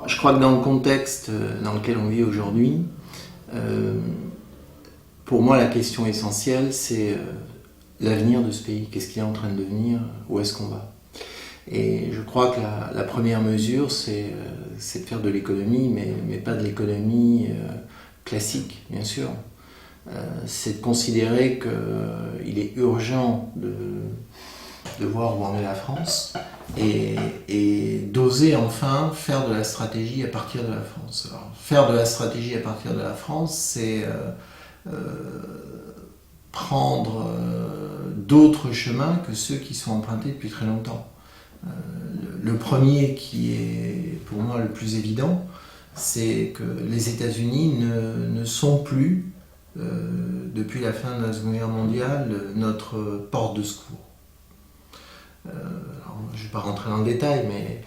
Je crois que dans le contexte dans lequel on vit aujourd'hui, pour moi la question essentielle c'est l'avenir de ce pays. Qu'est-ce qu'il est en train de devenir? Où est-ce qu'on va? Et je crois que la première mesure c'est de faire de l'économie, mais pas de l'économie classique, bien sûr. C'est de considérer qu'il est urgent de voir où en est la France et d'oser enfin faire de la stratégie à partir de la France. Alors, faire de la stratégie à partir de la France, c'est prendre d'autres chemins que ceux qui sont empruntés depuis très longtemps. Le premier qui est pour moi le plus évident, c'est que les États-Unis ne sont plus, depuis la fin de la Seconde Guerre mondiale, notre porte de secours. Alors, je ne vais pas rentrer dans le détail, mais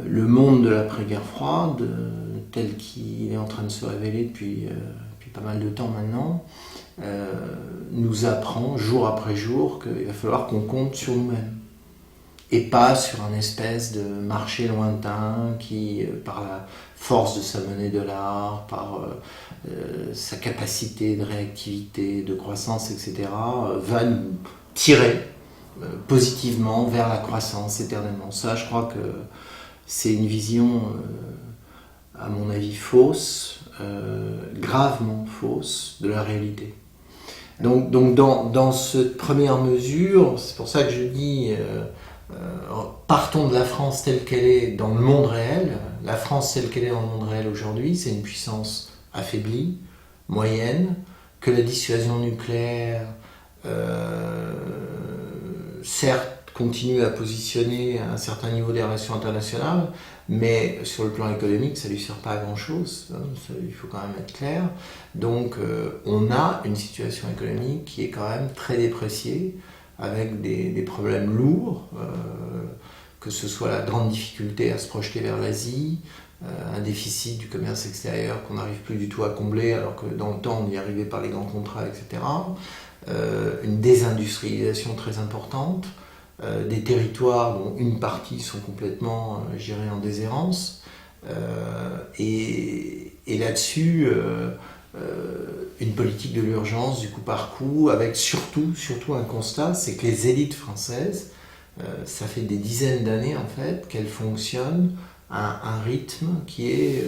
le monde de l'après-guerre froide, tel qu'il est en train de se révéler depuis pas mal de temps maintenant, nous apprend jour après jour qu'il va falloir qu'on compte sur nous-mêmes. Et pas sur un espèce de marché lointain qui, par la force de sa monnaie dollar, par sa capacité de réactivité, de croissance, etc., va nous tirer positivement vers la croissance éternellement. Ça, je crois que c'est une vision, à mon avis, fausse, gravement fausse de la réalité. Donc dans cette première mesure, c'est pour ça que je dis partons de la France telle qu'elle est dans le monde réel. La France telle qu'elle est dans le monde réel aujourd'hui, c'est une puissance affaiblie, moyenne, que la dissuasion nucléaire certes continue à positionner à un certain niveau des relations internationales, mais sur le plan économique, ça ne lui sert pas à grand-chose, il faut quand même être clair. Donc on a une situation économique qui est quand même très dépréciée, avec des problèmes lourds, que ce soit la grande difficulté à se projeter vers l'Asie, un déficit du commerce extérieur qu'on n'arrive plus du tout à combler alors que dans le temps on y arrivait par les grands contrats, etc. Une désindustrialisation très importante, des territoires dont une partie sont complètement, je dirais, en déshérence, et là-dessus une politique de l'urgence du coup par coup, avec surtout un constat, c'est que les élites françaises, ça fait des dizaines d'années en fait qu'elles fonctionnent à un rythme qui est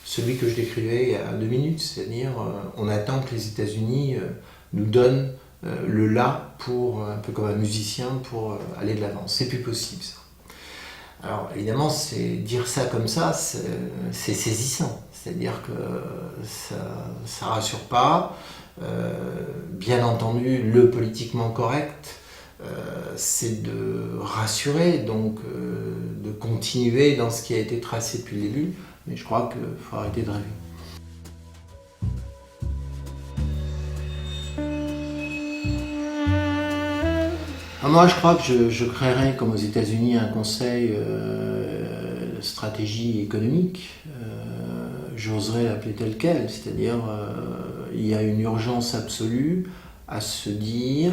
celui que je décrivais il y a 2 minutes, c'est-à-dire on attend que les États-Unis nous donnent le là pour, un peu comme un musicien, pour aller de l'avant. C'est plus possible ça. Alors évidemment, dire ça comme ça, c'est saisissant. C'est-à-dire que ça rassure pas. Bien entendu, le politiquement correct, c'est de rassurer, donc de continuer dans ce qui a été tracé depuis le début. Mais je crois qu'il faut arrêter de rêver. Moi, je crois que je créerais, comme aux États-Unis, un conseil de stratégie économique. J'oserais l'appeler tel quel, c'est-à-dire il y a une urgence absolue à se dire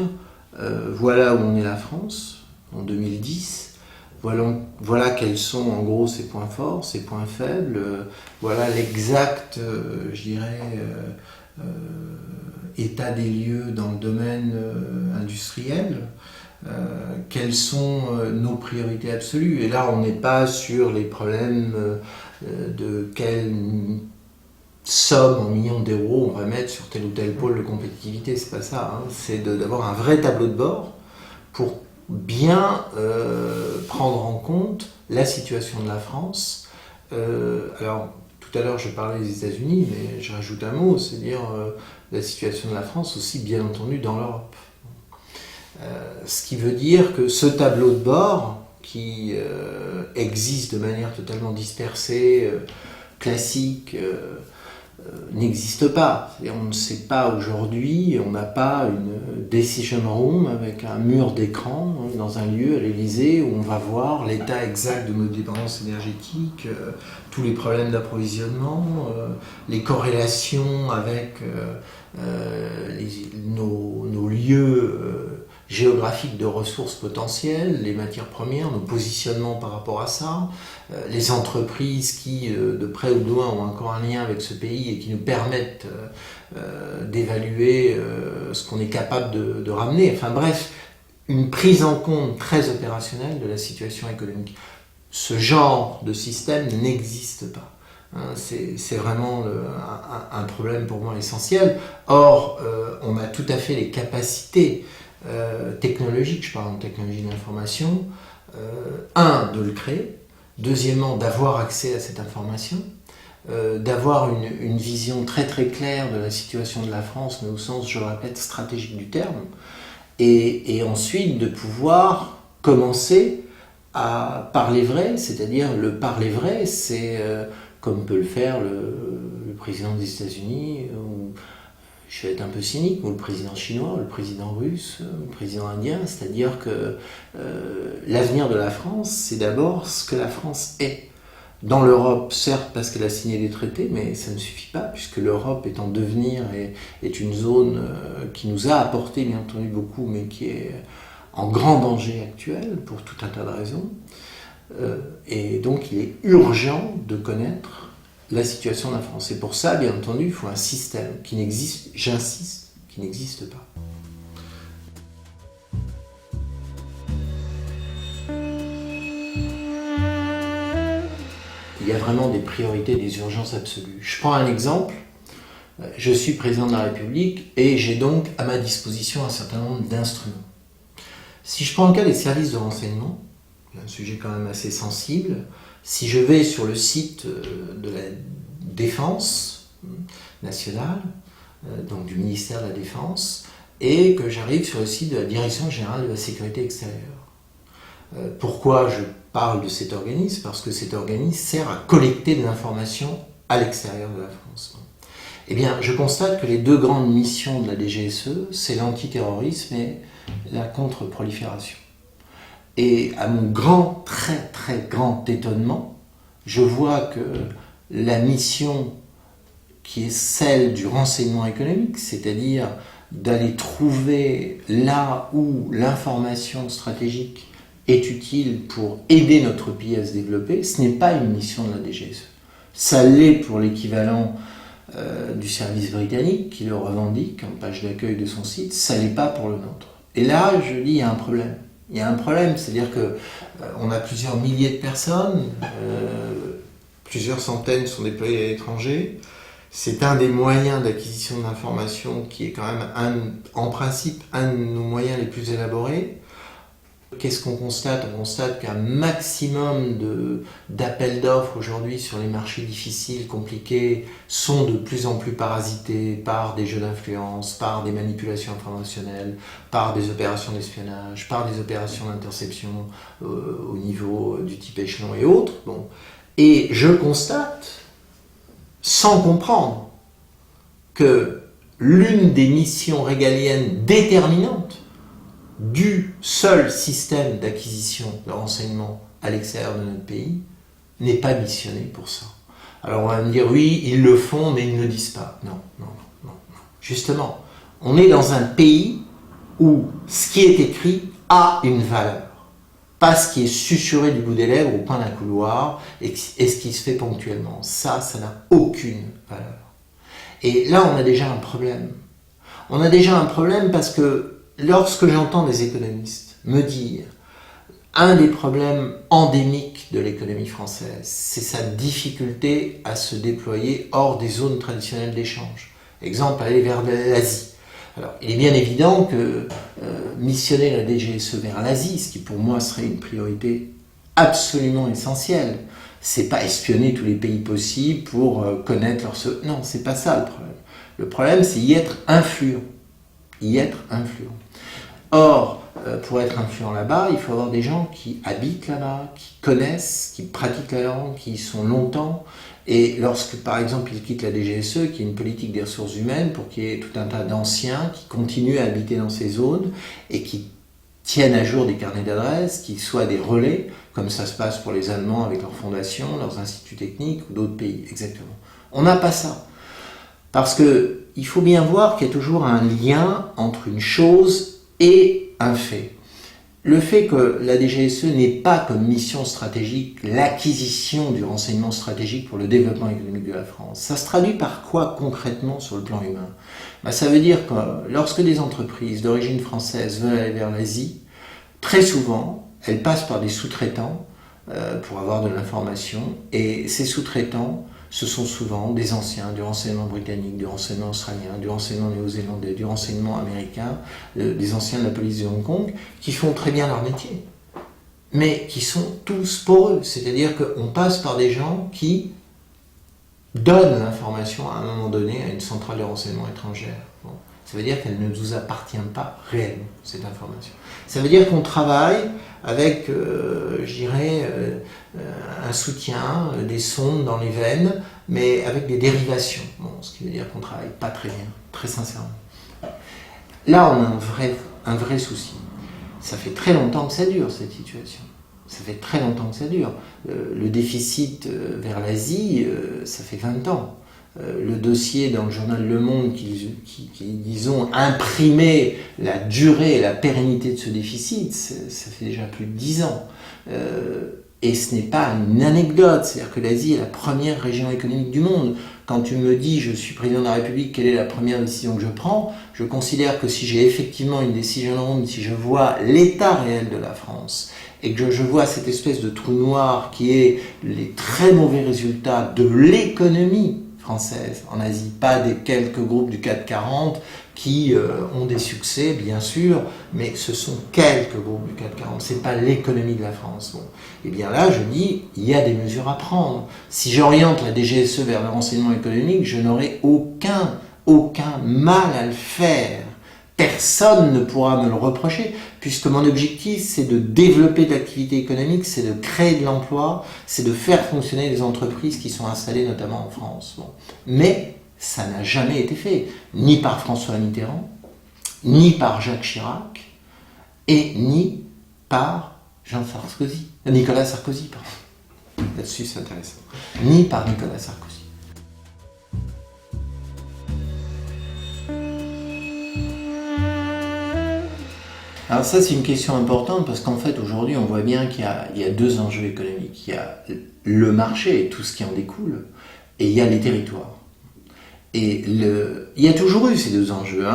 voilà où on est la France en 2010, voilà quels sont en gros ses points forts, ses points faibles, voilà l'exact, je dirais, état des lieux dans le domaine industriel. Quelles sont nos priorités absolues? Et là, on n'est pas sur les problèmes de quelle somme en millions d'euros on va mettre sur tel ou tel pôle de compétitivité, c'est pas ça, hein. C'est d'avoir un vrai tableau de bord pour bien prendre en compte la situation de la France. Alors, tout à l'heure, je parlais des États-Unis, mais je rajoute un mot, c'est-à-dire la situation de la France aussi, bien entendu, dans l'Europe. Ce qui veut dire que ce tableau de bord, qui existe de manière totalement dispersée, classique, n'existe pas. Et on ne sait pas aujourd'hui, on n'a pas une decision room avec un mur d'écran dans un lieu à l'Élysée où on va voir l'état exact de nos dépendances énergétiques, tous les problèmes d'approvisionnement, les corrélations avec nos lieux, géographique de ressources potentielles, les matières premières, nos positionnements par rapport à ça, les entreprises qui, de près ou de loin, ont encore un lien avec ce pays et qui nous permettent d'évaluer ce qu'on est capable de ramener. Enfin bref, une prise en compte très opérationnelle de la situation économique. Ce genre de système n'existe pas. C'est vraiment un problème pour moi essentiel. Or, on a tout à fait les capacités technologiques, je parle de technologie de l'information, de le créer, deuxièmement, d'avoir accès à cette information, d'avoir une vision très très claire de la situation de la France, mais au sens, je le répète, stratégique du terme, et ensuite de pouvoir commencer à parler vrai, c'est-à-dire le parler vrai, c'est comme peut le faire le président des États-Unis, ou je vais être un peu cynique, ou le président chinois, ou le président russe, ou le président indien, c'est-à-dire que l'avenir de la France, c'est d'abord ce que la France est. Dans l'Europe, certes, parce qu'elle a signé des traités, mais ça ne suffit pas, puisque l'Europe est en devenir et est une zone qui nous a apporté, bien entendu, beaucoup, mais qui est en grand danger actuel, pour tout un tas de raisons. Et donc, il est urgent de connaître la situation de la France. Et pour ça, bien entendu, il faut un système qui n'existe, j'insiste, qui n'existe pas. Il y a vraiment des priorités, des urgences absolues. Je prends un exemple. Je suis président de la République et j'ai donc à ma disposition un certain nombre d'instruments. Si je prends le cas des services de renseignement, un sujet quand même assez sensible, si je vais sur le site de la Défense nationale, donc du ministère de la Défense, et que j'arrive sur le site de la Direction générale de la sécurité extérieure. Pourquoi je parle de cet organisme? Parce que cet organisme sert à collecter de l'information à l'extérieur de la France. Eh bien, je constate que les deux grandes missions de la DGSE, c'est l'antiterrorisme et la contre-prolifération. Et à mon grand, très très grand étonnement, je vois que la mission qui est celle du renseignement économique, c'est-à-dire d'aller trouver là où l'information stratégique est utile pour aider notre pays à se développer, ce n'est pas une mission de la DGSE. Ça l'est pour l'équivalent du service britannique qui le revendique en page d'accueil de son site, ça l'est pas pour le nôtre. Et là, je dis, il y a un problème. Il y a un problème, c'est-à-dire qu'on a plusieurs milliers de personnes, plusieurs centaines sont déployées à l'étranger. C'est un des moyens d'acquisition d'informations qui est quand même, en principe, un de nos moyens les plus élaborés. Qu'est-ce qu'on constate? On constate qu'un maximum d'appels d'offres aujourd'hui sur les marchés difficiles, compliqués, sont de plus en plus parasités par des jeux d'influence, par des manipulations informationnelles, par des opérations d'espionnage, par des opérations d'interception au niveau du type échelon et autres. Bon. Et je constate, sans comprendre, que l'une des missions régaliennes déterminantes du seul système d'acquisition de renseignements à l'extérieur de notre pays n'est pas missionné pour ça. Alors on va me dire, oui, ils le font, mais ils ne le disent pas. Non. Justement, on est dans un pays où ce qui est écrit a une valeur. Pas ce qui est susurré du bout des lèvres au coin d'un couloir et ce qui se fait ponctuellement. Ça n'a aucune valeur. Et là, on a déjà un problème. On a déjà un problème parce que lorsque j'entends des économistes me dire un des problèmes endémiques de l'économie française, c'est sa difficulté à se déployer hors des zones traditionnelles d'échange. Exemple, aller vers l'Asie. Alors, il est bien évident que missionner la DGSE vers l'Asie, ce qui pour moi serait une priorité absolument essentielle, c'est pas espionner tous les pays possibles pour connaître leur... Non, c'est pas ça le problème. Le problème, c'est y être influent. Y être influent. Or, pour être influent là-bas, il faut avoir des gens qui habitent là-bas, qui connaissent, qui pratiquent la langue, qui y sont longtemps. Et lorsque, par exemple, ils quittent la DGSE, qui est une politique des ressources humaines, pour qu'il y ait tout un tas d'anciens qui continuent à habiter dans ces zones et qui tiennent à jour des carnets d'adresses, qui soient des relais, comme ça se passe pour les Allemands avec leurs fondations, leurs instituts techniques ou d'autres pays, exactement. On n'a pas ça. Parce qu'il faut bien voir qu'il y a toujours un lien entre une chose et un fait. Le fait que la DGSE n'ait pas comme mission stratégique l'acquisition du renseignement stratégique pour le développement économique de la France, ça se traduit par quoi concrètement sur le plan humain? Ça veut dire que lorsque des entreprises d'origine française veulent aller vers l'Asie, très souvent, elles passent par des sous-traitants pour avoir de l'information, et ces sous-traitants, ce sont souvent des anciens du renseignement britannique, du renseignement australien, du renseignement néo-zélandais, du renseignement américain, des anciens de la police de Hong Kong, qui font très bien leur métier, mais qui sont tous poreux. C'est-à-dire qu'on passe par des gens qui donnent l'information à un moment donné à une centrale de renseignement étrangère. Bon. Ça veut dire qu'elle ne nous appartient pas réellement, cette information. Ça veut dire qu'on travaille avec, un soutien, des sondes dans les veines, mais avec des dérivations. Bon, ce qui veut dire qu'on ne travaille pas très bien, très sincèrement. Là, on a un vrai souci. Ça fait très longtemps que ça dure, cette situation. Ça fait très longtemps que ça dure. Le déficit vers l'Asie, ça fait 20 ans. Le dossier dans le journal Le Monde qui disons, imprimait la durée et la pérennité de ce déficit, ça fait déjà plus de 10 ans. Et ce n'est pas une anecdote, c'est-à-dire que l'Asie est la première région économique du monde. Quand tu me dis, je suis président de la République, quelle est la première décision que je prends, je considère que si j'ai effectivement une décision en ronde, si je vois l'état réel de la France, et que je vois cette espèce de trou noir qui est les très mauvais résultats de l'économie française en Asie, pas des quelques groupes du CAC 40 qui ont des succès, bien sûr, mais ce sont quelques groupes du CAC 40, c'est pas l'économie de la France. Bon. Et bien là, je dis, il y a des mesures à prendre. Si j'oriente la DGSE vers le renseignement économique, je n'aurai aucun mal à le faire. Personne ne pourra me le reprocher, puisque mon objectif, c'est de développer de l'activité économique, c'est de créer de l'emploi, c'est de faire fonctionner les entreprises qui sont installées notamment en France. Bon. Mais ça n'a jamais été fait, ni par François Mitterrand, ni par Jacques Chirac, et ni par Nicolas Sarkozy. Pardon. Là-dessus, c'est intéressant. Ni par Nicolas Sarkozy. Alors ça, c'est une question importante parce qu'en fait, aujourd'hui, on voit bien qu'il y a deux enjeux économiques. Il y a le marché et tout ce qui en découle, et il y a les territoires. Et il y a toujours eu ces deux enjeux.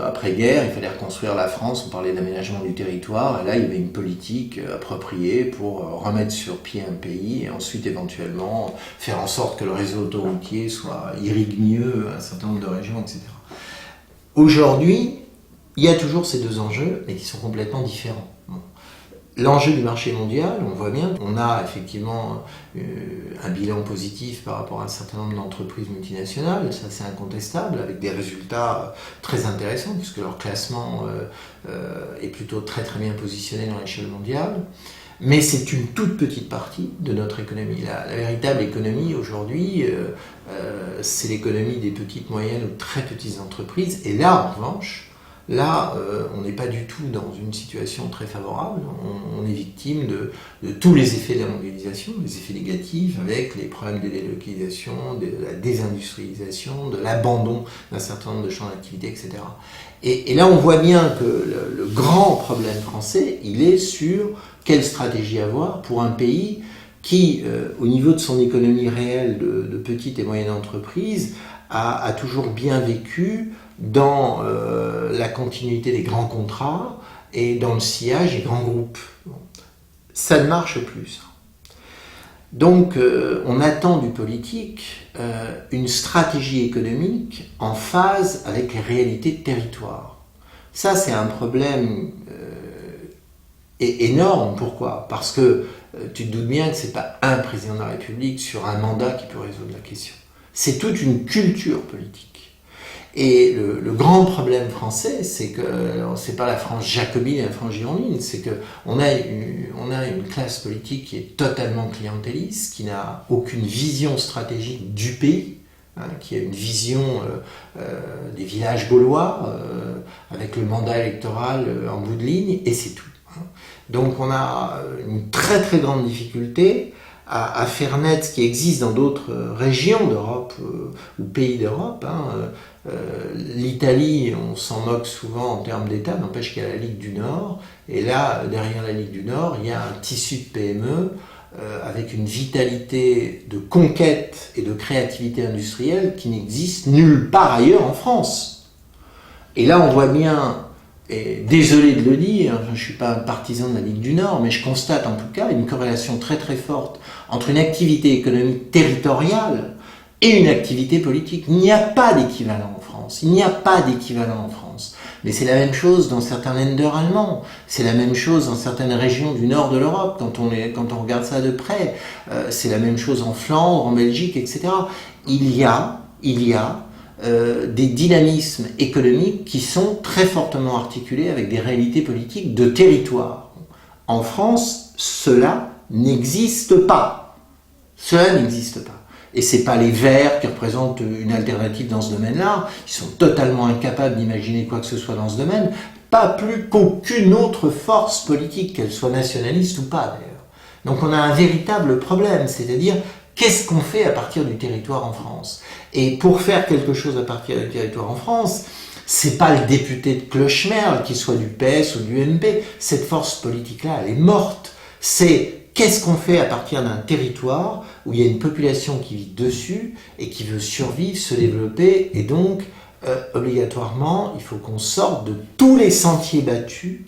Après-guerre, il fallait reconstruire la France, on parlait d'aménagement du territoire, et là, il y avait une politique appropriée pour remettre sur pied un pays, et ensuite, éventuellement, faire en sorte que le réseau autoroutier irrigue mieux un certain nombre de régions, etc. Aujourd'hui, il y a toujours ces deux enjeux, mais qui sont complètement différents. Bon. L'enjeu du marché mondial, on voit bien, on a effectivement un bilan positif par rapport à un certain nombre d'entreprises multinationales, ça c'est incontestable, avec des résultats très intéressants, puisque leur classement est plutôt très très bien positionné dans l'échelle mondiale. Mais c'est une toute petite partie de notre économie. La véritable économie aujourd'hui, c'est l'économie des petites, moyennes ou très petites entreprises. Et là, en revanche, on n'est pas du tout dans une situation très favorable. On est victime de tous les effets de la mondialisation, des effets négatifs, avec les problèmes de délocalisation, de la désindustrialisation, de l'abandon d'un certain nombre de champs d'activité, etc. Et là, on voit bien que le grand problème français, il est sur quelle stratégie avoir pour un pays qui, au niveau de son économie réelle de petites et moyennes entreprises, a toujours bien vécu dans la continuité des grands contrats et dans le sillage des grands groupes. Bon. Ça ne marche plus, ça. Donc, on attend du politique une stratégie économique en phase avec les réalités de territoire. Ça, c'est un problème énorme. Pourquoi ? Parce que tu te doutes bien que ce n'est pas un président de la République sur un mandat qui peut résoudre la question. C'est toute une culture politique. Et le grand problème français, c'est que c'est pas la France jacobine et la France girondine, c'est qu'on a une classe politique qui est totalement clientéliste, qui n'a aucune vision stratégique du pays, qui a une vision des villages gaulois, avec le mandat électoral en bout de ligne, et c'est tout. Donc on a une très très grande difficulté à faire naître ce qui existe dans d'autres régions d'Europe ou pays d'Europe. L'Italie, on s'en moque souvent en termes d'État, n'empêche qu'il y a la Ligue du Nord, et là, derrière la Ligue du Nord, il y a un tissu de PME avec une vitalité de conquête et de créativité industrielle qui n'existe nulle part ailleurs en France. Et là, on voit bien, et désolé de le dire, je ne suis pas un partisan de la Ligue du Nord, mais je constate en tout cas une corrélation très très forte entre une activité économique territoriale et une activité politique. Il n'y a pas d'équivalent en France. Il n'y a pas d'équivalent en France. Mais c'est la même chose dans certains Länder allemands. C'est la même chose dans certaines régions du nord de l'Europe, quand on regarde ça de près. C'est la même chose en Flandre, en Belgique, etc. Il y a des dynamismes économiques qui sont très fortement articulés avec des réalités politiques de territoire. En France, cela n'existe pas. Cela n'existe pas. Et ce n'est pas les Verts qui représentent une alternative dans ce domaine-là. Ils sont totalement incapables d'imaginer quoi que ce soit dans ce domaine, pas plus qu'aucune autre force politique, qu'elle soit nationaliste ou pas d'ailleurs. Donc on a un véritable problème, c'est-à-dire qu'est-ce qu'on fait à partir du territoire en France? Et pour faire quelque chose à partir du territoire en France, c'est pas le député de Clochemerle, qu'il soit du PS ou du MP, cette force politique-là, elle est morte. C'est qu'est-ce qu'on fait à partir d'un territoire où il y a une population qui vit dessus et qui veut survivre, se développer, et donc obligatoirement, il faut qu'on sorte de tous les sentiers battus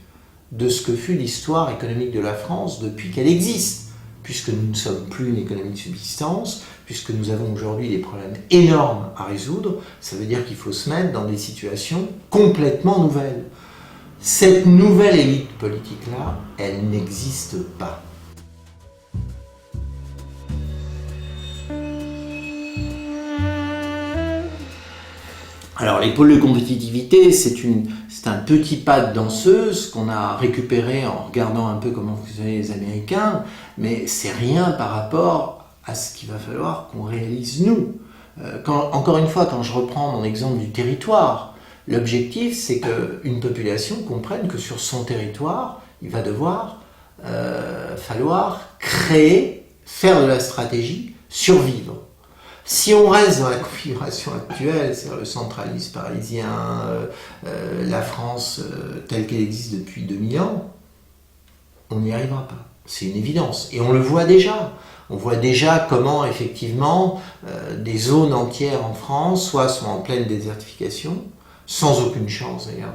de ce que fut l'histoire économique de la France depuis qu'elle existe, puisque nous ne sommes plus une économie de subsistance, puisque nous avons aujourd'hui des problèmes énormes à résoudre. Ça veut dire qu'il faut se mettre dans des situations complètement nouvelles. Cette nouvelle élite politique-là, elle n'existe pas. Alors les pôles de compétitivité, c'est un petit pas de danseuse qu'on a récupéré en regardant un peu comment faisaient les Américains, mais c'est rien par rapport à ce qu'il va falloir qu'on réalise nous. Encore une fois, quand je reprends mon exemple du territoire, l'objectif c'est qu'une population comprenne que sur son territoire, il va devoir falloir créer, faire de la stratégie, survivre. Si on reste dans la configuration actuelle, c'est-à-dire le centralisme parisien, la France telle qu'elle existe depuis 2000 ans, on n'y arrivera pas. C'est une évidence. Et on le voit déjà. On voit déjà comment, effectivement, des zones entières en France, soit sont en pleine désertification, sans aucune chance d'ailleurs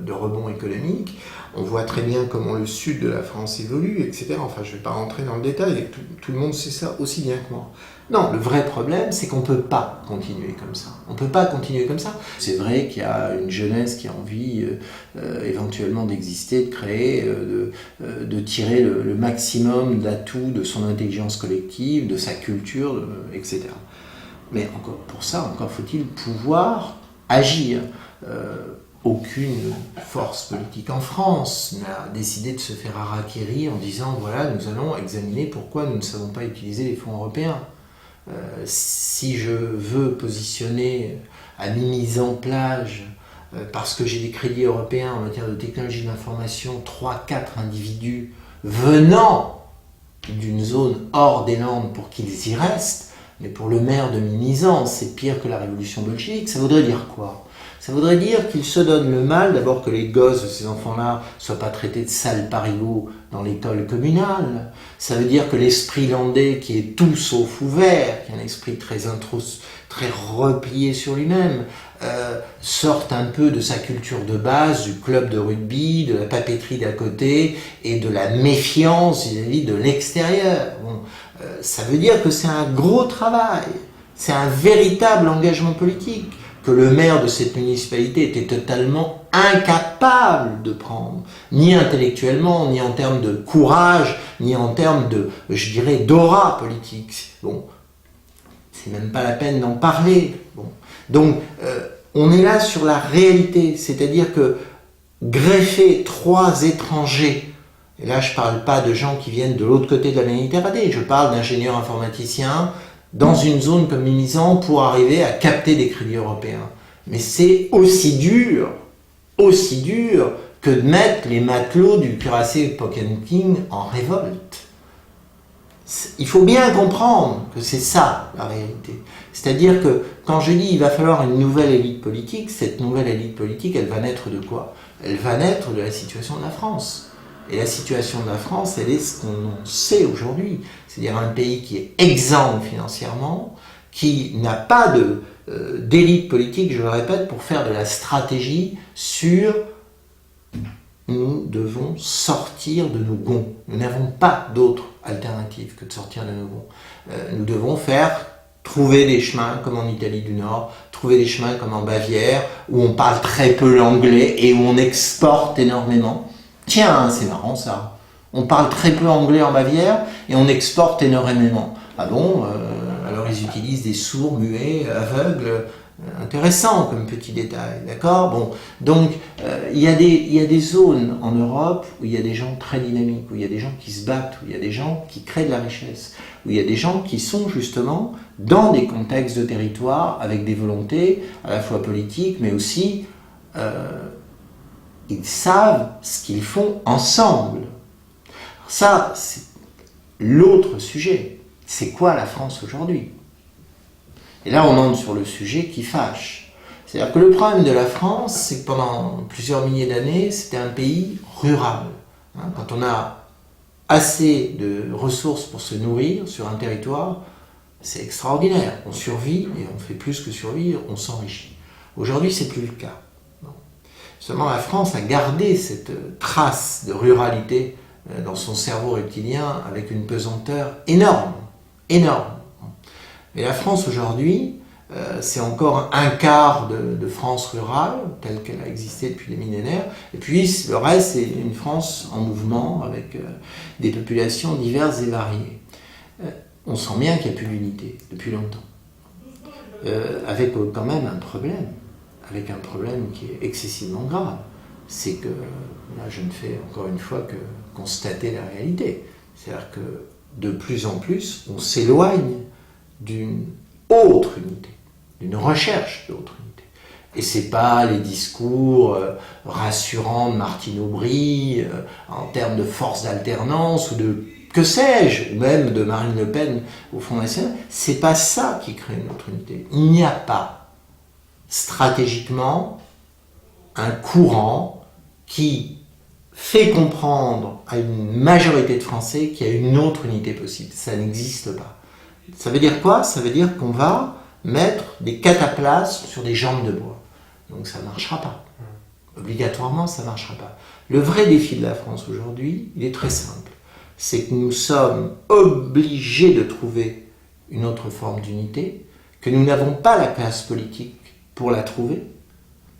de rebond économique. On voit très bien comment le sud de la France évolue, etc. Enfin, je ne vais pas rentrer dans le détail, tout le monde sait ça aussi bien que moi. Non, le vrai problème, c'est qu'on ne peut pas continuer comme ça. On ne peut pas continuer comme ça. C'est vrai qu'il y a une jeunesse qui a envie éventuellement d'exister, de créer, de tirer le maximum d'atouts de son intelligence collective, de sa culture, etc. Mais encore, pour ça, encore faut-il pouvoir agir. Aucune force politique en France n'a décidé de se faire harakiri en disant voilà, nous allons examiner pourquoi nous ne savons pas utiliser les fonds européens. Si je veux positionner à mi-mise en plage, parce que j'ai des crédits européens en matière de technologie de l'information, 3-4 individus venant d'une zone hors des Landes pour qu'ils y restent, mais pour le maire de Mimizan, c'est pire que la révolution bolchevique, ça voudrait dire quoi ? Ça voudrait dire qu'il se donne le mal, d'abord que les gosses de ces enfants-là ne soient pas traités de sales parigots dans l'école communale. Ça veut dire que l'esprit landais, qui est tout sauf ouvert, qui est un esprit très replié sur lui-même, sorte un peu de sa culture de base, du club de rugby, de la papeterie d'à côté, et de la méfiance vis-à-vis de l'extérieur. Bon, ça veut dire que c'est un gros travail, c'est un véritable engagement politique, que le maire de cette municipalité était totalement incapable de prendre, ni intellectuellement, ni en termes de courage, ni en termes de, je dirais, d'aura politique. Bon, c'est même pas la peine d'en parler. Bon. Donc, on est là sur la réalité, c'est-à-dire que greffer 3 étrangers, et là je parle pas de gens qui viennent de l'autre côté de la Méditerranée, je parle d'ingénieurs informaticiens, dans une zone comme Mimizan pour arriver à capter des crédits européens. Mais c'est aussi dur que de mettre les matelots du cuirassé Potemkin en révolte. Il faut bien comprendre que c'est ça la réalité. C'est-à-dire que quand je dis il va falloir une nouvelle élite politique, cette nouvelle élite politique, elle va naître de quoi? Elle va naître de la situation de la France. Et la situation de la France, elle est ce qu'on sait aujourd'hui. C'est-à-dire un pays qui est exsangue financièrement, qui n'a pas d'élite politique, je le répète, pour faire de la stratégie sur nous devons sortir de nos gonds. Nous n'avons pas d'autre alternative que de sortir de nos gonds. Nous devons trouver des chemins comme en Italie du Nord, trouver des chemins comme en Bavière, où on parle très peu l'anglais et où on exporte énormément. Tiens, c'est marrant ça. On parle très peu anglais en Bavière et on exporte énormément. Ah bon, alors ils utilisent des sourds, muets, aveugles. Intéressant comme petit détail, d'accord? Bon, donc il y a des zones en Europe où il y a des gens très dynamiques, où il y a des gens qui se battent, où il y a des gens qui créent de la richesse, où il y a des gens qui sont justement dans des contextes de territoire avec des volontés à la fois politiques, mais aussi ils savent ce qu'ils font ensemble. Alors ça, c'est l'autre sujet. C'est quoi la France aujourd'hui? Et là, on entre sur le sujet qui fâche. C'est-à-dire que le problème de la France, c'est que pendant plusieurs milliers d'années, c'était un pays rural. Quand on a assez de ressources pour se nourrir sur un territoire, c'est extraordinaire. On survit, et on fait plus que survivre, on s'enrichit. Aujourd'hui, c'est plus le cas. Seulement, la France a gardé cette trace de ruralité dans son cerveau reptilien avec une pesanteur énorme, énorme. Mais la France aujourd'hui, c'est encore un quart de France rurale, telle qu'elle a existé depuis des millénaires, et puis le reste, c'est une France en mouvement, avec des populations diverses et variées. On sent bien qu'il n'y a plus d'unité depuis longtemps. Avec quand même un problème, qui est excessivement grave. C'est que, là je ne fais encore une fois que constater la réalité. C'est-à-dire que de plus en plus, on s'éloigne d'une autre unité, d'une recherche d'autre unité. Et c'est pas les discours rassurants de Martine Aubry en termes de force d'alternance ou de que sais-je, ou même de Marine Le Pen au Front National, c'est pas ça qui crée une autre unité. Il n'y a pas stratégiquement un courant qui fait comprendre à une majorité de Français qu'il y a une autre unité possible. Ça n'existe pas. Ça veut dire quoi? Ça veut dire qu'on va mettre des cataplasmes sur des jambes de bois. Donc ça ne marchera pas. Obligatoirement, ça ne marchera pas. Le vrai défi de la France aujourd'hui, il est très simple. C'est que nous sommes obligés de trouver une autre forme d'unité, que nous n'avons pas la classe politique pour la trouver,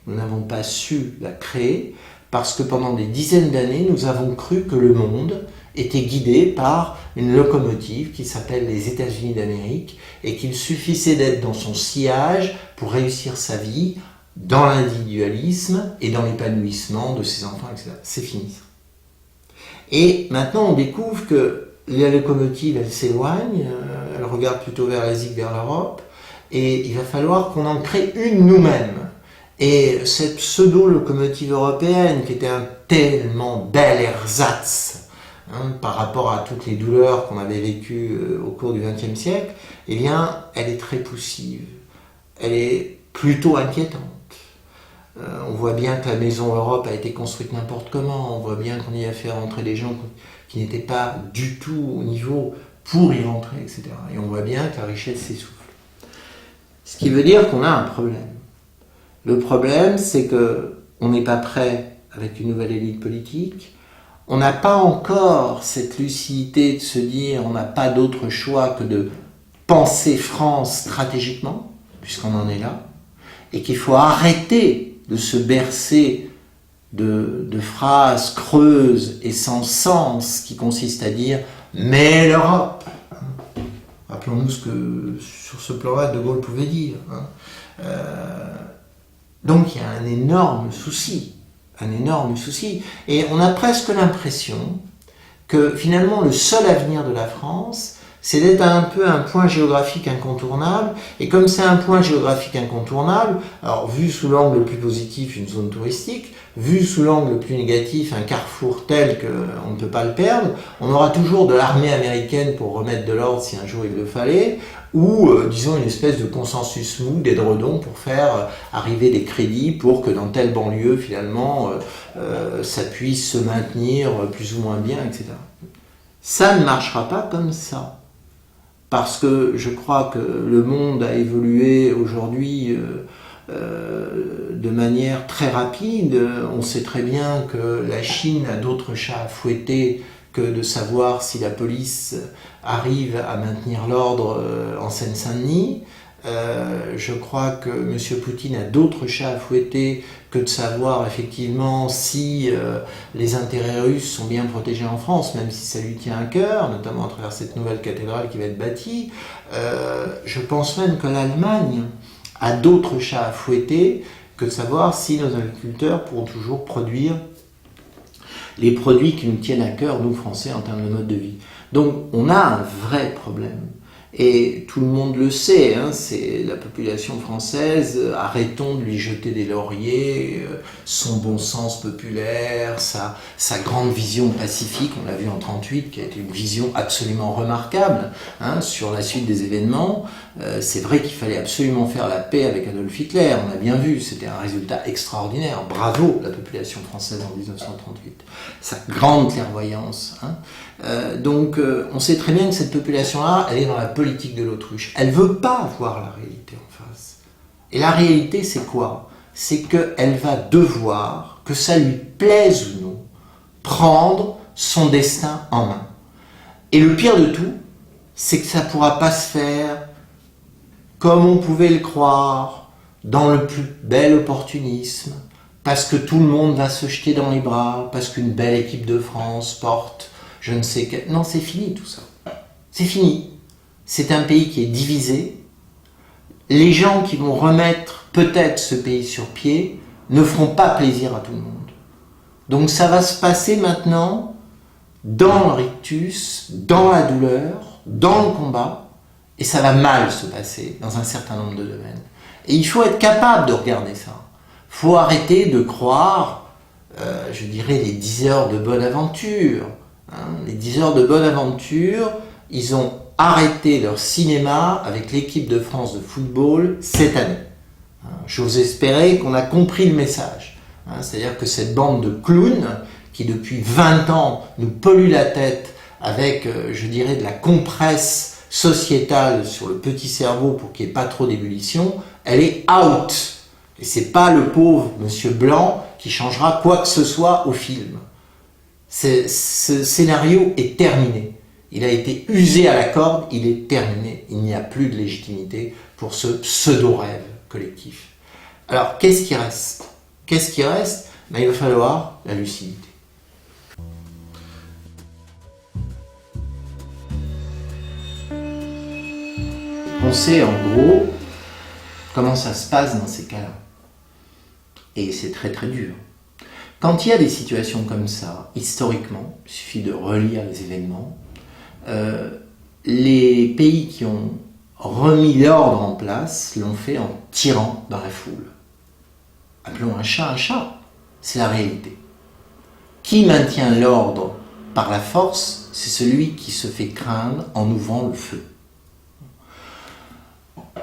nous n'avons pas su la créer, parce que pendant des dizaines d'années, nous avons cru que le monde était guidé par une locomotive qui s'appelle les États-Unis d'Amérique et qu'il suffisait d'être dans son sillage pour réussir sa vie dans l'individualisme et dans l'épanouissement de ses enfants, etc. C'est fini. Et maintenant, on découvre que la locomotive, elle s'éloigne, elle regarde plutôt vers l'Asie que vers l'Europe, et il va falloir qu'on en crée une nous-mêmes. Et cette pseudo-locomotive européenne, qui était un tellement bel ersatz par rapport à toutes les douleurs qu'on avait vécues au cours du XXe siècle, eh bien, elle est très poussive. Elle est plutôt inquiétante. On voit bien que la Maison Europe a été construite n'importe comment, on voit bien qu'on y a fait rentrer des gens qui n'étaient pas du tout au niveau pour y rentrer, etc. Et on voit bien que la richesse s'essouffle. Ce qui veut dire qu'on a un problème. Le problème, c'est qu'on n'est pas prêt avec une nouvelle élite politique, on n'a pas encore cette lucidité de se dire on n'a pas d'autre choix que de penser France stratégiquement, puisqu'on en est là, et qu'il faut arrêter de se bercer de phrases creuses et sans sens qui consistent à dire « mais l'Europe ». Rappelons-nous ce que sur ce plan-là De Gaulle pouvait dire. Donc il y a un énorme souci. Et on a presque l'impression que finalement le seul avenir de la France, c'est d'être un peu un point géographique incontournable. Et comme c'est un point géographique incontournable, alors vu sous l'angle le plus positif, une zone touristique, vu sous l'angle le plus négatif, un carrefour tel qu'on ne peut pas le perdre, on aura toujours de l'armée américaine pour remettre de l'ordre si un jour il le fallait, ou disons une espèce de consensus mou d'Edredon pour faire arriver des crédits pour que dans telle banlieue finalement ça puisse se maintenir plus ou moins bien, etc. Ça ne marchera pas comme ça. Parce que je crois que le monde a évolué aujourd'hui de manière très rapide. On sait très bien que la Chine a d'autres chats à fouetter que de savoir si la police arrive à maintenir l'ordre en Seine-Saint-Denis. Je crois que M. Poutine a d'autres chats à fouetter que de savoir effectivement si les intérêts russes sont bien protégés en France, même si ça lui tient à cœur, notamment à travers cette nouvelle cathédrale qui va être bâtie. Je pense même que l'Allemagne a d'autres chats à fouetter que de savoir si nos agriculteurs pourront toujours produire les produits qui nous tiennent à cœur, nous Français, en termes de mode de vie. Donc on a un vrai problème. Et tout le monde le sait, hein, c'est la population française, arrêtons de lui jeter des lauriers, son bon sens populaire, sa grande vision pacifique, on l'a vu en 1938, qui a été une vision absolument remarquable hein, sur la suite des événements. C'est vrai qu'il fallait absolument faire la paix avec Adolf Hitler, on a bien vu, c'était un résultat extraordinaire. Bravo la population française en 1938, sa grande clairvoyance. Hein. Donc on sait très bien que cette population-là, elle est dans la politique de l'autruche. Elle ne veut pas voir la réalité en face. Et la réalité, c'est quoi? C'est qu'elle va devoir, que ça lui plaise ou non, prendre son destin en main. Et le pire de tout, c'est que ça ne pourra pas se faire comme on pouvait le croire, dans le plus bel opportunisme, parce que tout le monde va se jeter dans les bras, parce qu'une belle équipe de France porte je ne sais quel... Non, c'est fini tout ça. C'est fini. C'est un pays qui est divisé. Les gens qui vont remettre peut-être ce pays sur pied ne feront pas plaisir à tout le monde. Donc ça va se passer maintenant dans le rictus, dans la douleur, dans le combat, et ça va mal se passer dans un certain nombre de domaines. Et il faut être capable de regarder ça. Il faut arrêter de croire, je dirais, les 10 heures de bonne aventure. Les 10 heures de bonne aventure, ils ont arrêté leur cinéma avec l'équipe de France de football cette année. J'ose espérer qu'on a compris le message. C'est-à-dire que cette bande de clowns qui depuis 20 ans nous pollue la tête avec, je dirais, de la compresse sociétale sur le petit cerveau pour qu'il n'y ait pas trop d'ébullition, elle est out. Et c'est pas le pauvre monsieur Blanc qui changera quoi que ce soit au film. Ce scénario est terminé. Il a été usé à la corde, il est terminé. Il n'y a plus de légitimité pour ce pseudo-rêve collectif. Alors, qu'est-ce qui reste? Qu'est-ce qui reste? Il va falloir la lucidité. On sait en gros comment ça se passe dans ces cas-là. Et c'est très très dur. Quand il y a des situations comme ça, historiquement, il suffit de relire les événements, les pays qui ont remis l'ordre en place l'ont fait en tirant dans la foule. Appelons un chat, c'est la réalité. Qui maintient l'ordre par la force, c'est celui qui se fait craindre en ouvrant le feu.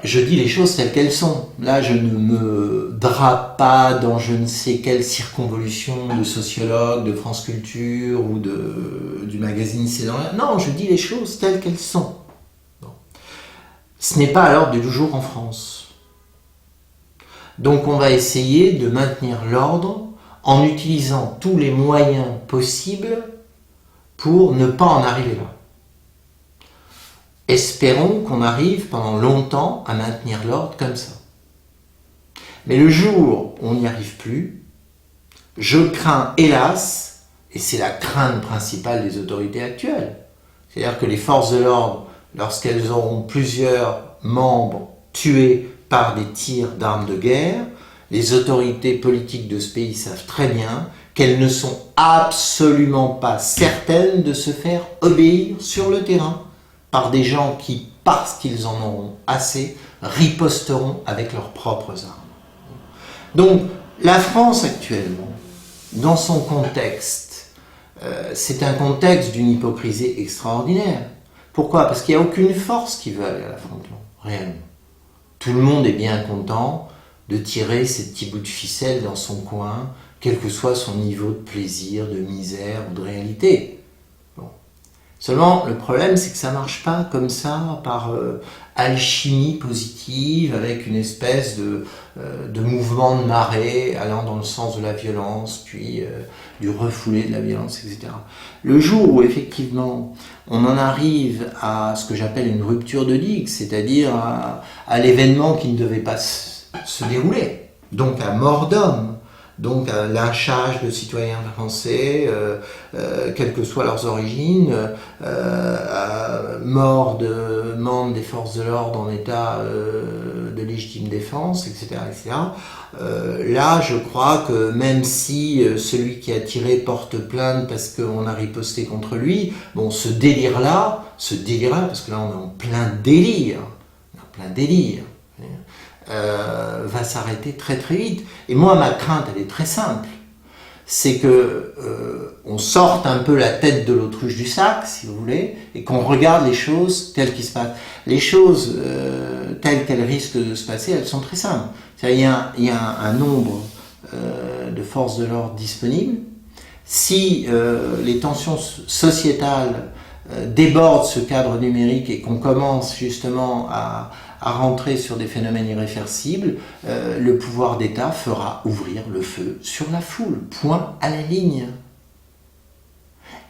Je dis les choses telles qu'elles sont. Là, je ne me drape pas dans je ne sais quelle circonvolution de sociologue, de France Culture ou du magazine C'est dans l'air. Non, je dis les choses telles qu'elles sont. Bon. Ce n'est pas à l'ordre du jour en France. Donc on va essayer de maintenir l'ordre en utilisant tous les moyens possibles pour ne pas en arriver là. Espérons qu'on arrive pendant longtemps à maintenir l'ordre comme ça. Mais le jour où on n'y arrive plus, je crains, hélas, et c'est la crainte principale des autorités actuelles, c'est-à-dire que les forces de l'ordre, lorsqu'elles auront plusieurs membres tués par des tirs d'armes de guerre, les autorités politiques de ce pays savent très bien qu'elles ne sont absolument pas certaines de se faire obéir sur le terrain. par des gens qui, parce qu'ils en auront assez, riposteront avec leurs propres armes. Donc, la France actuellement, dans son contexte, c'est un contexte d'une hypocrisie extraordinaire. Pourquoi? Parce qu'il n'y a aucune force qui veut aller à l'affrontement, réellement. Tout le monde est bien content de tirer ses petits bouts de ficelle dans son coin, quel que soit son niveau de plaisir, de misère ou de réalité. Bon. Seulement, le problème, c'est que ça ne marche pas comme ça, par alchimie positive, avec une espèce de mouvement de marée allant dans le sens de la violence, puis du refoulé de la violence, etc. Le jour où, effectivement, on en arrive à ce que j'appelle une rupture de digue, c'est-à-dire à l'événement qui ne devait pas se dérouler, donc à mort d'homme, donc à lynchage de citoyens français, quelles que soient leurs origines, mort de membres des forces de l'ordre en état de légitime défense, etc. etc. Là, je crois que même si celui qui a tiré porte plainte parce qu'on a riposté contre lui, bon, ce délire-là, parce que là on est en plein délire, va s'arrêter très très vite. Et moi, ma crainte, elle est très simple. C'est que on sorte un peu la tête de l'autruche du sac, si vous voulez, et qu'on regarde les choses telles qu'elles se passent. Les choses telles qu'elles risquent de se passer, elles sont très simples. Il y a un nombre de forces de l'ordre disponibles. Si les tensions sociétales débordent ce cadre numérique et qu'on commence justement à rentrer sur des phénomènes irréversibles, le pouvoir d'État fera ouvrir le feu sur la foule. Point à la ligne.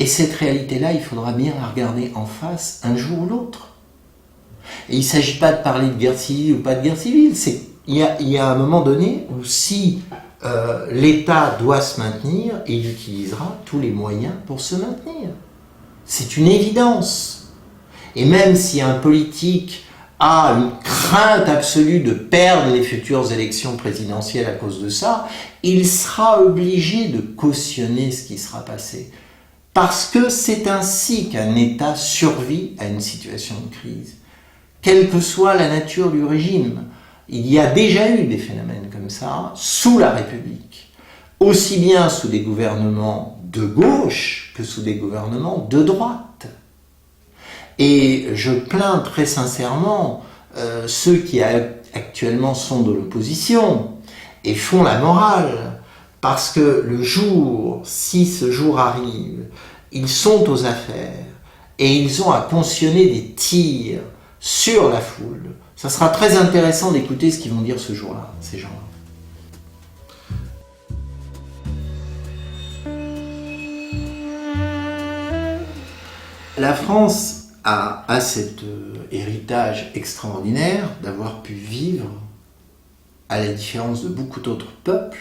Et cette réalité-là, il faudra bien la regarder en face un jour ou l'autre. Et il ne s'agit pas de parler de guerre civile ou pas de guerre civile. Il y a un moment donné où si l'État doit se maintenir, il utilisera tous les moyens pour se maintenir. C'est une évidence. Et même si un politique a une crainte absolue de perdre les futures élections présidentielles à cause de ça, il sera obligé de cautionner ce qui sera passé. Parce que c'est ainsi qu'un État survit à une situation de crise. Quelle que soit la nature du régime, il y a déjà eu des phénomènes comme ça sous la République, aussi bien sous des gouvernements de gauche que sous des gouvernements de droite. Et je plains très sincèrement ceux qui actuellement sont de l'opposition et font la morale, parce que le jour, si ce jour arrive, ils sont aux affaires et ils ont à cautionner des tirs sur la foule. Ça sera très intéressant d'écouter ce qu'ils vont dire ce jour-là, ces gens-là. La France a cet héritage extraordinaire d'avoir pu vivre, à la différence de beaucoup d'autres peuples,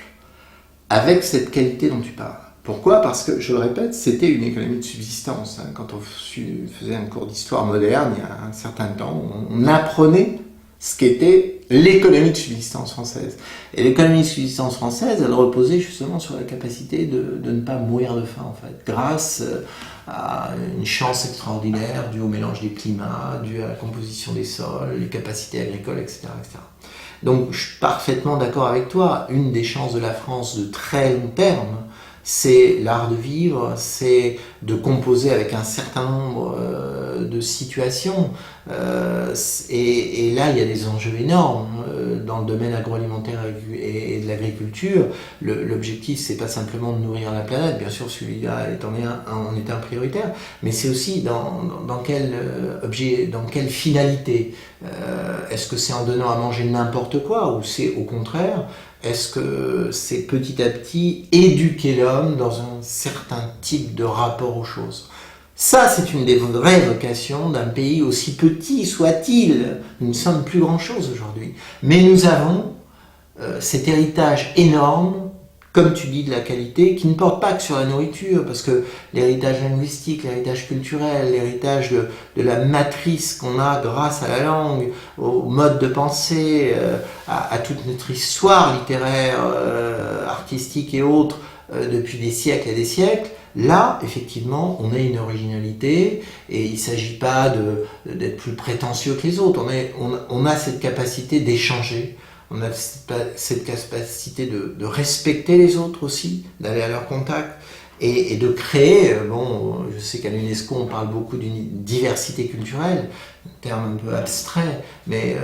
avec cette qualité dont tu parles. Pourquoi? Parce que, je le répète, c'était une économie de subsistance. Quand on faisait un cours d'histoire moderne, il y a un certain temps, on apprenait ce qu'était l'économie de subsistance française. Et l'économie de subsistance française, elle reposait justement sur la capacité de ne pas mourir de faim, en fait, grâce à une chance extraordinaire due au mélange des climats, due à la composition des sols, les capacités agricoles, etc., etc. Donc, je suis parfaitement d'accord avec toi. Une des chances de la France de très long terme, c'est l'art de vivre, c'est de composer avec un certain nombre de situations. Et là, il y a des enjeux énormes dans le domaine agroalimentaire et de l'agriculture. L'objectif, c'est pas simplement de nourrir la planète, bien sûr, celui-là en est un prioritaire, mais c'est aussi dans quelle finalité. Est-ce que c'est en donnant à manger n'importe quoi, ou c'est au contraire, est-ce que c'est petit à petit éduquer l'homme dans un certain type de rapport aux choses? Ça, c'est une des vraies vocations d'un pays aussi petit soit-il. Nous ne sommes plus grand-chose aujourd'hui. Mais nous avons cet héritage énorme, comme tu dis, de la qualité, qui ne porte pas que sur la nourriture, parce que l'héritage linguistique, l'héritage culturel, l'héritage de la matrice qu'on a grâce à la langue, au mode de pensée, à toute notre histoire littéraire, artistique et autres, depuis des siècles et des siècles, Là, effectivement, on a une originalité et il ne s'agit pas d'être plus prétentieux que les autres. On a cette capacité d'échanger, on a cette capacité de respecter les autres aussi, d'aller à leur contact et de créer. Bon, je sais qu'à l'UNESCO, on parle beaucoup d'une diversité culturelle, un terme un peu abstrait, mais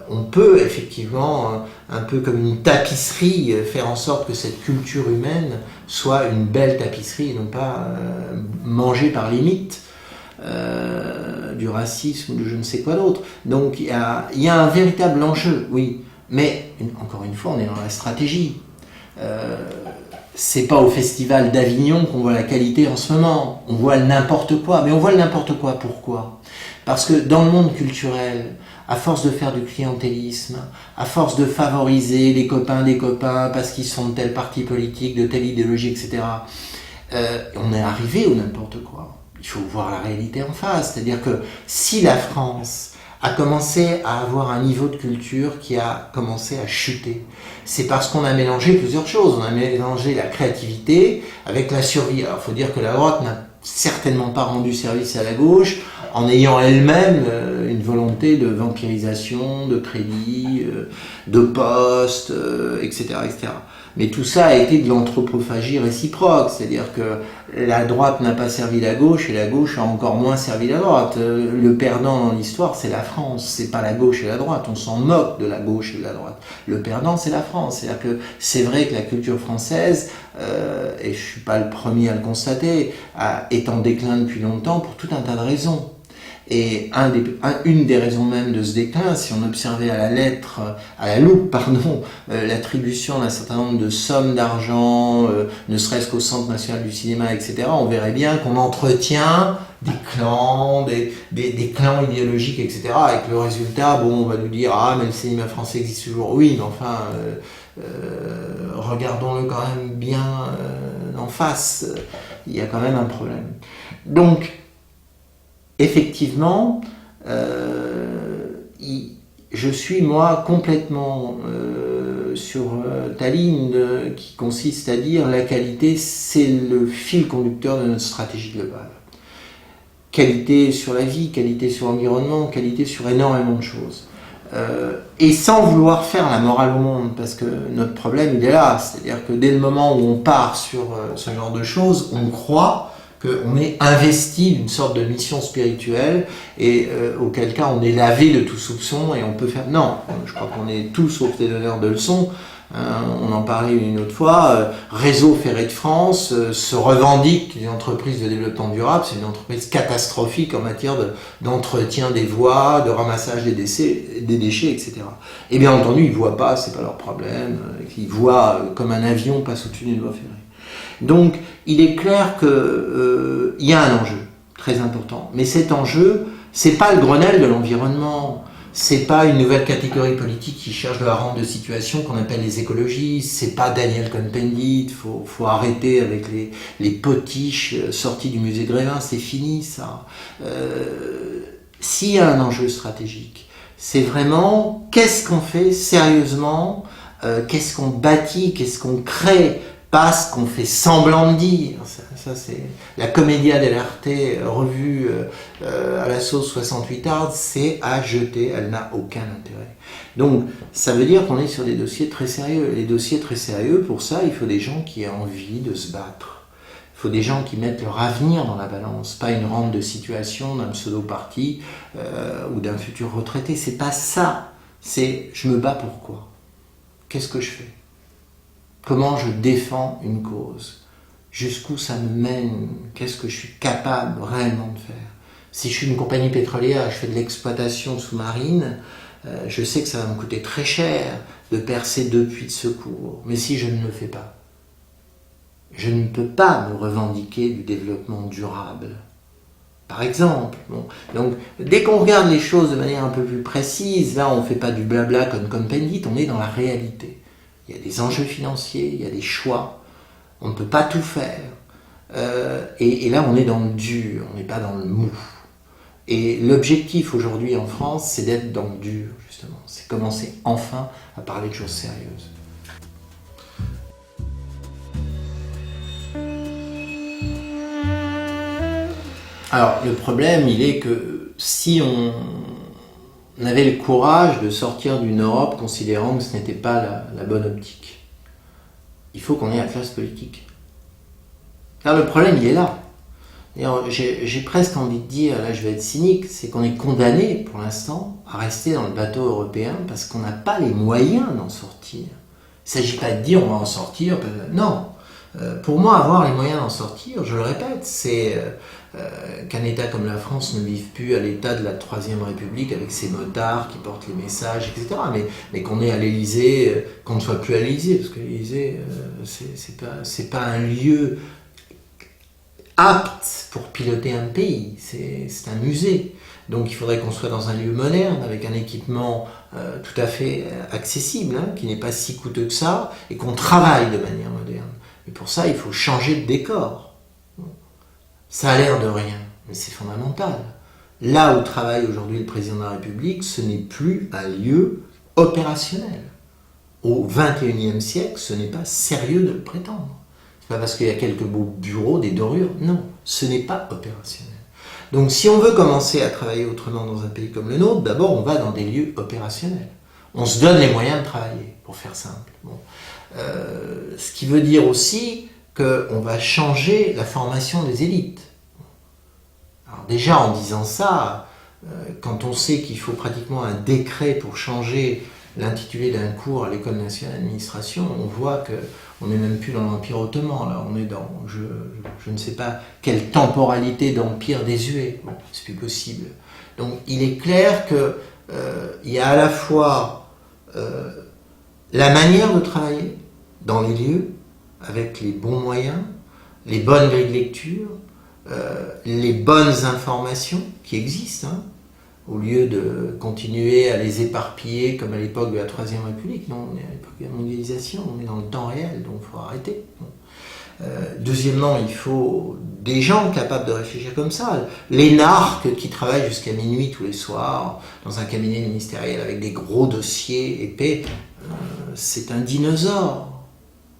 on peut effectivement, un peu comme une tapisserie, faire en sorte que cette culture humaine soit une belle tapisserie et non pas mangée par les mythes du racisme ou de je ne sais quoi d'autre. Donc il y a un véritable enjeu, oui, mais encore une fois, on est dans la stratégie. C'est pas au Festival d'Avignon qu'on voit la qualité en ce moment. On voit le n'importe quoi. Mais on voit le n'importe quoi, pourquoi ? Parce que dans le monde culturel, à force de faire du clientélisme, à force de favoriser les copains des copains parce qu'ils sont de tel parti politique, de telle idéologie, etc., on est arrivé au n'importe quoi. Il faut voir la réalité en face. C'est-à-dire que si la France a commencé à avoir un niveau de culture qui a commencé à chuter, c'est parce qu'on a mélangé plusieurs choses. On a mélangé la créativité avec la survie. Alors il faut dire que la droite n'a certainement pas rendu service à la gauche en ayant elle-même une volonté de vampirisation, de crédit, de poste, etc., etc. Mais tout ça a été de l'anthropophagie réciproque, c'est-à-dire que la droite n'a pas servi la gauche et la gauche a encore moins servi la droite. Le perdant dans l'histoire, c'est la France, c'est pas la gauche et la droite. On s'en moque de la gauche et de la droite. Le perdant, c'est la France. C'est-à-dire que c'est vrai que la culture française, et je suis pas le premier à le constater, est en déclin depuis longtemps pour tout un tas de raisons. Et une des raisons même de ce déclin, si on observait à la loupe, l'attribution d'un certain nombre de sommes d'argent, ne serait-ce qu'au Centre national du cinéma, etc., on verrait bien qu'on entretient des clans, des clans idéologiques, etc., avec le résultat, bon, on va nous dire, ah, mais le cinéma français existe toujours. Oui, mais enfin, regardons-le quand même bien en face. Il y a quand même un problème. Donc, effectivement, je suis moi complètement sur ta ligne qui consiste à dire la qualité, c'est le fil conducteur de notre stratégie globale. Qualité sur la vie, qualité sur l'environnement, qualité sur énormément de choses. Et sans vouloir faire la morale au monde, parce que notre problème il est là, c'est-à-dire que dès le moment où on part sur ce genre de choses, on croit qu'on est investi d'une sorte de mission spirituelle et auquel cas on est lavé de tout soupçon et on peut faire... Non, je crois qu'on est tous sauf des donneurs de leçons. On en parlait une autre fois. Réseau Ferré de France se revendique d'une entreprise de développement durable. C'est une entreprise catastrophique en matière d'entretien des voies, de ramassage des déchets, etc. Et bien entendu, ils ne voient pas, c'est pas leur problème. Ils voient comme un avion passe au-dessus d'une voie ferrée. Donc, il est clair qu'il y a un enjeu très important. Mais cet enjeu, c'est pas le Grenelle de l'environnement. C'est pas une nouvelle catégorie politique qui cherche de la rente de situation qu'on appelle les écologistes. C'est pas Daniel Cohn-Bendit. Faut arrêter avec les potiches sorties du musée de Grévin. C'est fini, ça. S'il y a un enjeu stratégique, c'est vraiment qu'est-ce qu'on fait sérieusement, qu'est-ce qu'on bâtit, qu'est-ce qu'on crée, pas ce qu'on fait semblant de dire. Ça c'est la Commedia dell'arte revue à la sauce 68 Ards, c'est à jeter, elle n'a aucun intérêt. Donc ça veut dire qu'on est sur des dossiers très sérieux. Les dossiers très sérieux, pour ça, il faut des gens qui aient envie de se battre. Il faut des gens qui mettent leur avenir dans la balance, pas une rente de situation d'un pseudo-parti ou d'un futur retraité. C'est pas ça. C'est je me bats pour quoi ? Qu'est-ce que je fais ? Comment je défends une cause? Jusqu'où ça me mène? Qu'est-ce que je suis capable réellement de faire? Si je suis une compagnie pétrolière et je fais de l'exploitation sous-marine, je sais que ça va me coûter très cher de percer 2 puits de secours. Mais si je ne le fais pas, je ne peux pas me revendiquer du développement durable. Par exemple. Bon. Donc, dès qu'on regarde les choses de manière un peu plus précise, là on ne fait pas du blabla comme Cohn-Bendit, on est dans la réalité. Il y a des enjeux financiers, il y a des choix, on ne peut pas tout faire. Et là, on est dans le dur, on n'est pas dans le mou. Et l'objectif aujourd'hui en France, c'est d'être dans le dur, justement. C'est commencer enfin à parler de choses sérieuses. Alors, le problème, il est que si on avait le courage de sortir d'une Europe considérant que ce n'était pas la bonne optique, il faut qu'on ait la classe politique. Car le problème, il est là. J'ai presque envie de dire, là je vais être cynique, c'est qu'on est condamné pour l'instant à rester dans le bateau européen parce qu'on n'a pas les moyens d'en sortir. Il ne s'agit pas de dire on va en sortir, non. Pour moi, avoir les moyens d'en sortir, je le répète, c'est qu'un État comme la France ne vive plus à l'état de la Troisième République avec ses motards qui portent les messages, etc. Mais qu'on est à l'Élysée, qu'on ne soit plus à l'Élysée, parce que l'Élysée, c'est pas un lieu apte pour piloter un pays, c'est un musée. Donc il faudrait qu'on soit dans un lieu moderne, avec un équipement tout à fait accessible, qui n'est pas si coûteux que ça, et qu'on travaille de manière moderne. Et pour ça, il faut changer de décor. Ça a l'air de rien, mais c'est fondamental. Là où travaille aujourd'hui le président de la République, ce n'est plus un lieu opérationnel. Au XXIe siècle, ce n'est pas sérieux de le prétendre. C'est pas parce qu'il y a quelques beaux bureaux, des dorures, non, ce n'est pas opérationnel. Donc si on veut commencer à travailler autrement dans un pays comme le nôtre, d'abord on va dans des lieux opérationnels. On se donne les moyens de travailler, pour faire simple. Bon. Ce qui veut dire aussi qu'on va changer la formation des élites. Alors déjà en disant ça, quand on sait qu'il faut pratiquement un décret pour changer l'intitulé d'un cours à l'École nationale d'administration, on voit qu'on n'est même plus dans l'Empire ottoman, là, on est dans, je ne sais pas quelle temporalité d'empire désuet, bon, c'est plus possible. Donc il est clair qu'il y a à la fois la manière de travailler dans les lieux, avec les bons moyens, les bonnes grilles de lecture, les bonnes informations qui existent, au lieu de continuer à les éparpiller comme à l'époque de la Troisième République. Non, on est à l'époque de la mondialisation, on est dans le temps réel, donc il faut arrêter. Deuxièmement, il faut des gens capables de réfléchir comme ça. L'énarque qui travaille jusqu'à minuit tous les soirs dans un cabinet ministériel avec des gros dossiers épais, c'est un dinosaure.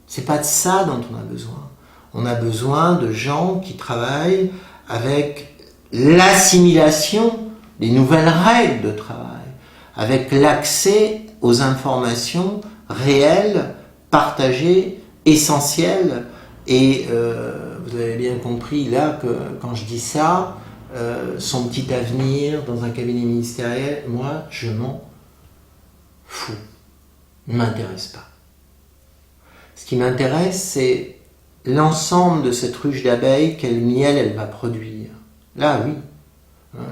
C'est pas de ça dont on a besoin. On a besoin de gens qui travaillent avec l'assimilation des nouvelles règles de travail, avec l'accès aux informations réelles, partagées, essentielles. Et vous avez bien compris là que quand je dis ça, son petit avenir dans un cabinet ministériel, moi je m'en fous. Ne m'intéresse pas. Ce qui m'intéresse, c'est l'ensemble de cette ruche d'abeilles, quel miel elle va produire. Là, oui.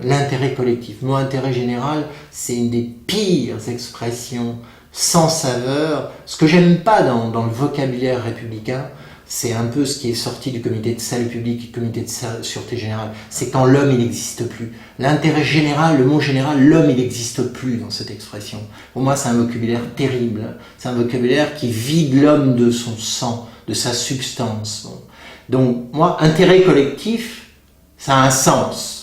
L'intérêt collectif. Le mot intérêt général, c'est une des pires expressions sans saveur. Ce que j'aime pas dans le vocabulaire républicain, c'est un peu ce qui est sorti du comité de salut public, du comité de sûreté générale. C'est quand l'homme, il n'existe plus. L'intérêt général, le mot général, l'homme, il n'existe plus dans cette expression. Pour moi, c'est un vocabulaire terrible. C'est un vocabulaire qui vide l'homme de son sang, de sa substance. Donc, moi, intérêt collectif, ça a un sens.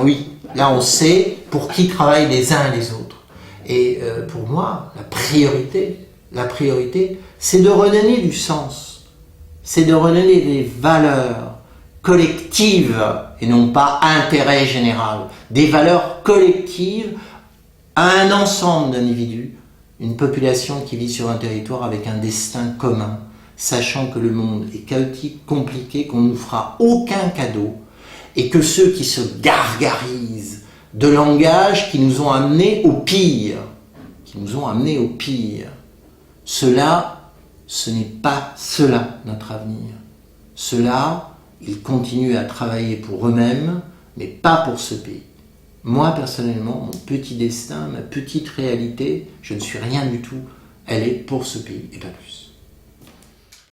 Oui, là on sait pour qui travaillent les uns et les autres. Et pour moi, la priorité, c'est de redonner du sens. C'est de redonner des valeurs collectives et non pas intérêt général. Des valeurs collectives à un ensemble d'individus, une population qui vit sur un territoire avec un destin commun, sachant que le monde est chaotique, compliqué, qu'on ne nous fera aucun cadeau, et que ceux qui se gargarisent de langages qui nous ont amenés au pire, cela, ce n'est pas cela notre avenir. Cela, ils continuent à travailler pour eux-mêmes, mais pas pour ce pays. Moi, personnellement, mon petit destin, ma petite réalité, je ne suis rien du tout, elle est pour ce pays, et pas plus.